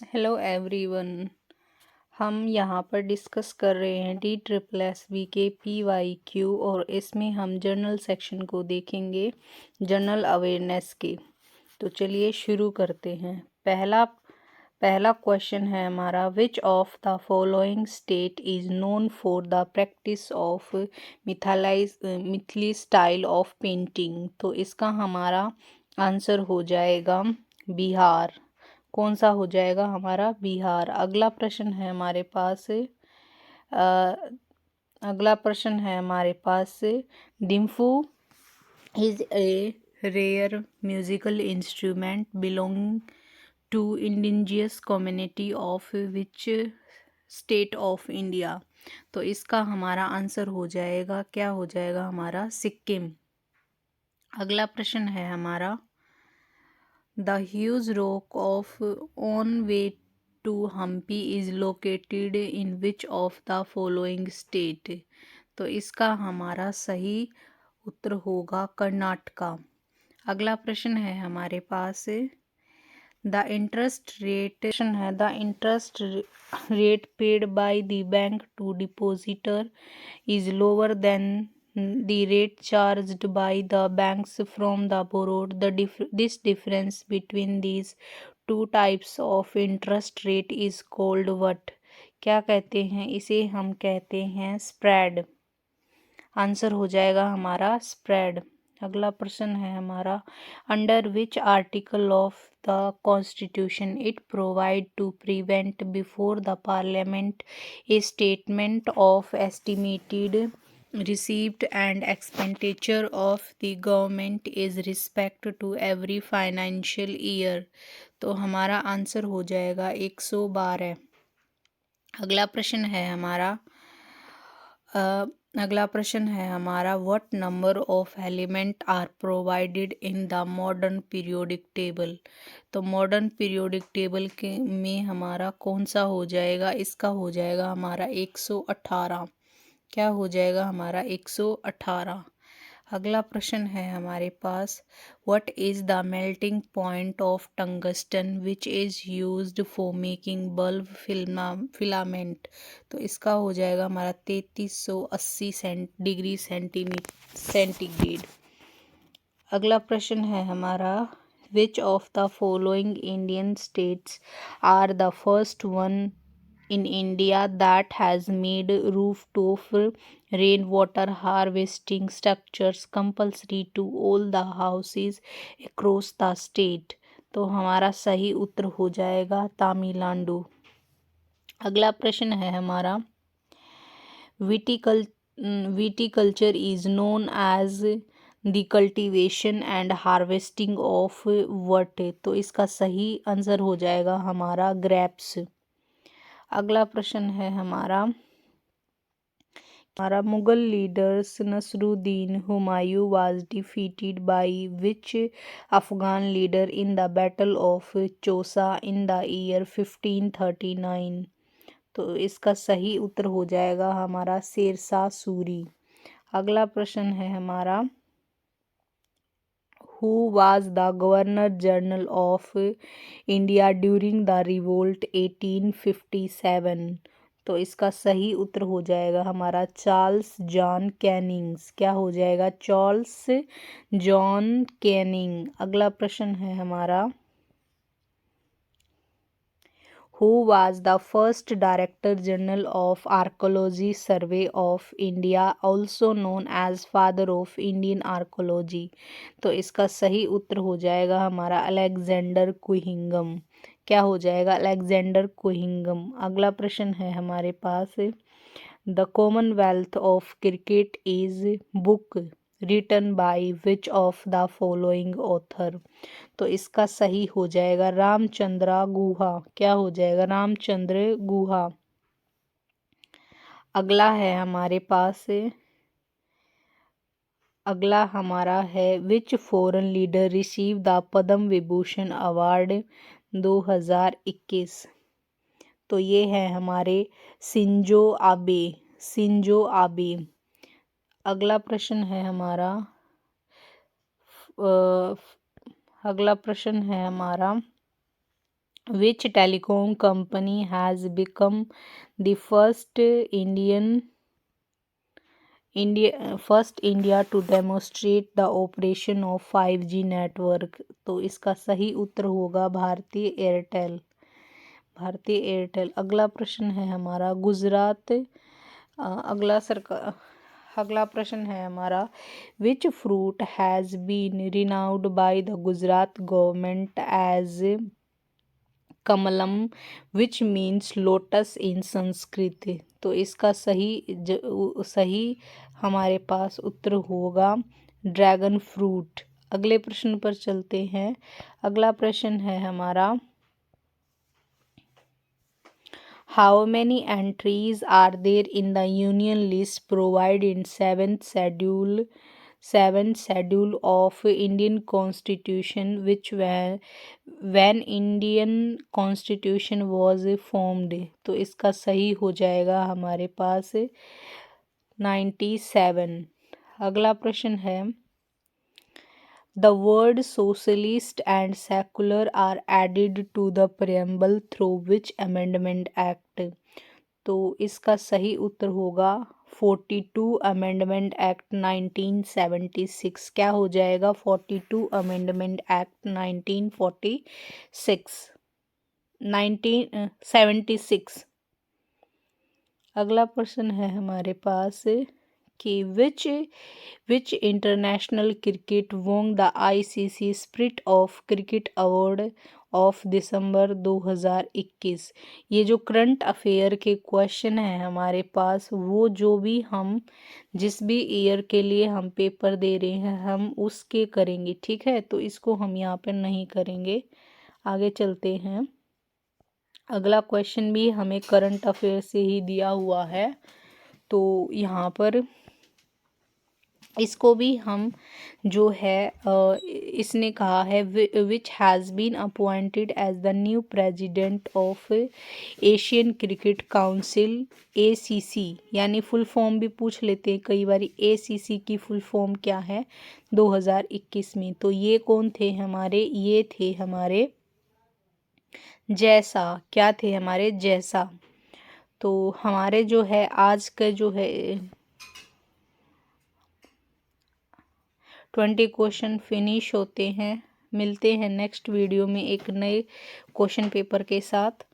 Hello everyone. हम यहाँ पर डिस्कस कर रहे हैं DSSB के PYQ और इसमें हम जर्नल सेक्शन को देखेंगे, जनरल अवेयरनेस के। तो चलिए शुरू करते हैं। पहला क्वेश्चन है हमारा, which of the following state is known for the practice of Maithili style of painting. तो इसका हमारा आंसर हो जाएगा बिहार। कौन सा हो जाएगा हमारा? बिहार। अगला प्रश्न है हमारे पास, Dimphu is a rare musical instrument belonging to indigenous community of which state of India. तो इसका हमारा आंसर हो जाएगा, क्या हो जाएगा हमारा? सिक्किम। अगला प्रश्न है हमारा, The huge rock of on way to Hampi is located in which of the following state? तो इसका हमारा सही उत्तर होगा कर्नाटका। अगला प्रश्न है हमारे पास, the interest rate paid by the bank to depositor is lower than the rate charged by the banks from the borrowed. This difference between these two types of interest rate is called what? क्या कहते हैं इसे? हम कहते हैं spread. Answer हो जाएगा हमारा स्प्रेड। अगला प्रश्न है हमारा, under which article of the constitution it provide to prevent before the parliament a statement of estimated received and expenditure of the government is respect to every financial year। तो हमारा answer हो जाएगा 112। अगला प्रश्न है हमारा what number of element are provided in the modern periodic table. तो modern periodic table के में हमारा कौन सा हो जाएगा? इसका हो जाएगा हमारा 118। क्या हो जाएगा हमारा? 118। अगला प्रश्न है हमारे पास, what is the melting point of tungsten which is used for making bulb filament. तो इसका हो जाएगा हमारा 3380 डिग्री सेंटीग्रेड। अगला प्रश्न है हमारा, which of the following Indian states are the first one in India that has made rooftop rainwater harvesting structures compulsory to all the houses across the state। तो हमारा सही उत्तर हो जाएगा तमिलनाडु। अगला प्रश्न है हमारा, viticulture is known as the cultivation and harvesting of what. तो इसका सही आंसर हो जाएगा हमारा ग्रेप्स। अगला प्रश्न है हमारा Mughal leaders Nasiruddin Humayun was defeated by which Afghan leader in the battle of Chausa in the year 1539। तो इसका सही उत्तर हो जाएगा हमारा शेरशाह सूरी। अगला प्रश्न है हमारा, who was the governor general of India during the revolt 1857। तो इसका सही उत्तर हो जाएगा हमारा चार्ल्स जॉन कैनिंग्स। क्या हो जाएगा? Charles John Canning. अगला प्रश्न है हमारा, who was the first director general of archaeology survey of India also known as father of Indian archaeology। तो इसका सही उत्तर हो जाएगा हमारा अलेक्जेंडर कुहिंगम। क्या हो जाएगा? Alexander Cunningham. अगला प्रश्न है हमारे पास, the commonwealth of cricket is book written by which of the following author. तो इसका सही हो जाएगा रामचंद्र गुहा। क्या हो जाएगा? रामचंद्र गुहा। अगला हमारा है which foreign leader receive the Padma Vibhushan award 2021। तो ये है हमारे शिंजो आबे। अगला प्रश्न है हमारा Which telecom company has become the first India to demonstrate the operation of 5G network? तो इसका सही उत्तर होगा भारतीय एयरटेल। भारतीय एयरटेल। अगला प्रश्न है हमारा गुजरात अगला प्रश्न है हमारा which fruit has been renamed by the Gujarat government as Kamalam which means lotus in Sanskrit? तो इसका सही हमारे पास उत्तर होगा ड्रैगन फ्रूट। अगले प्रश्न पर चलते हैं। अगला प्रश्न है हमारा How many entries are there in the union list provided in seventh schedule of Indian Constitution which when Indian Constitution was formed? तो इसका सही हो जाएगा हमारे पास 97। अगला प्रश्न है The word socialist and secular are added to the preamble through which amendment act? तो इसका सही उत्तर होगा 42 अमेंडमेंट एक्ट 1976। क्या हो जाएगा 42 अमेंडमेंट एक्ट 1976। अगला प्रश्न है हमारे पास कि विच international cricket Wong the ICC spirit of cricket award of December 2021? ये जो करंट अफेयर के क्वेश्चन है हमारे पास वो जो भी हम जिस भी ईयर के लिए हम पेपर दे रहे हैं हम उसके करेंगे, ठीक है। तो इसको हम यहाँ पर नहीं करेंगे। आगे चलते हैं। अगला क्वेश्चन भी हमें करंट अफेयर से ही दिया हुआ है, तो यहाँ पर इसको भी हम जो है इसने कहा है which has been appointed as the new president of Asian cricket council ACC, यानी फुल फॉर्म भी पूछ लेते हैं कई बार। ACC की फुल फॉर्म क्या है 2021 में? तो ये कौन थे हमारे? ये थे हमारे जैसा। क्या थे हमारे? जैसा। तो हमारे जो है आज का जो है 20 क्वेश्चन फिनिश होते हैं। मिलते हैं नेक्स्ट वीडियो में एक नए क्वेश्चन पेपर के साथ।